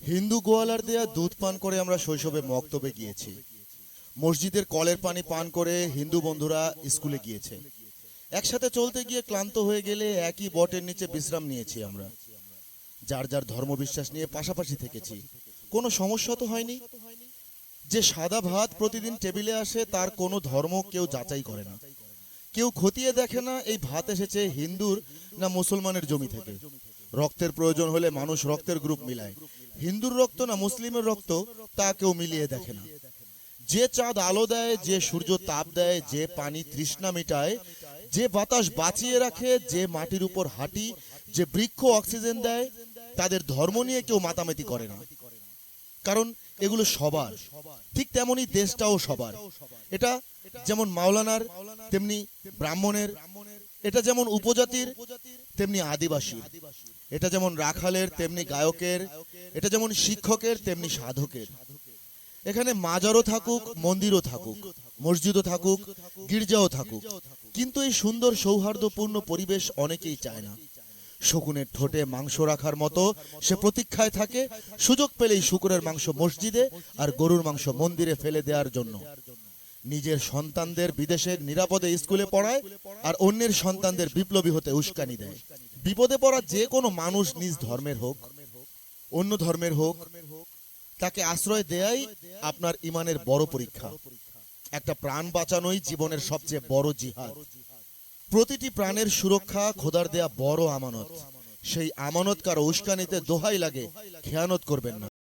হিন্দু গোয়ালার দেয়া দুধ পান করে আমরা শৈশবে মক্তবে গিয়েছি। মসজিদের কলের পানি পান করে হিন্দু বন্ধুরা স্কুলে গিয়েছে। একসাথে চলতে গিয়ে ক্লান্ত হয়ে গেলে একই বটের নিচে বিশ্রাম নিয়েছি আমরা। যার যার ধর্মবিশ্বাস নিয়ে পাশাপাশি থেকেছি, কোনো সমস্যা তো হয়নি। যে সাদা ভাত প্রতিদিন টেবিলে আসে তার কোনো ধর্ম কেউ যাচাই করে না, কেউ খতিয়ে দেখে না এই ভাত এসেছে হিন্দুর না মুসলমানের জমি থেকে। রক্তের প্রয়োজন হলে মানুষ রক্তের গ্রুপ মিলায়, হিন্দুর রক্ত না মুসলিমের রক্ত তা কেউ মিলিয়ে দেখে না। যে চাঁদ আলো দেয়, যে সূর্য তাপ দেয়, যে পানি তৃষ্ণা মিটায়, যে বাতাস বাঁচিয়ে রাখে, যে মাটির উপর হাঁটি, যে বৃক্ষ অক্সিজেন দেয়, তাদের ধর্ম নিয়ে কেউ মাতামাতি করে না, কারণ এগুলো সবার। ঠিক তেমনি দেশটাও সবার। এটা যেমন মাওলানার তেমনি ব্রাহ্মণের, এটা যেমন উপজাতির তেমনি আদিবাসীর, এটা যেমন রাখালের তেমনি গায়কের, এটা যেমন শিক্ষকের তেমনি সাধকের। এখানে মাজারও থাকুক, মন্দিরও থাকুক, মসজিদও থাকুক, গির্জাও থাকুক, কিন্তু এই সুন্দর সৌহার্দ্যপূর্ণ পরিবেশ অনেকেই চায় না। শকুনের ঠোঁটে মাংস রাখার মতো সে প্রতীক্ষায় থাকে সুযোগ পেলেই শুকুরের মাংস মসজিদে আর গরুর মাংস মন্দিরে ফেলে দেওয়ার জন্য। নিজের সন্তানদের বিদেশের নিরাপদে স্কুলে পড়ায় আর অন্যের সন্তানদের বিপ্লবী হতে উস্কানি দেয়। বিপদে পড়া যে কোনো মানুষ, নিজ ধর্মের হোক অন্য ধর্মের হোক, তাকে আশ্রয় দেয়াই আপনার ইমানের বড় পরীক্ষা। একটা প্রাণ বাঁচানোই জীবনের সবচেয়ে বড় জিহাদ। প্রতিটি প্রাণের সুরক্ষা খোদার দেয়া বড় আমানত। সেই আমানত কারো উস্কানিতে দোহাই লাগে খেয়ানত করবেন না।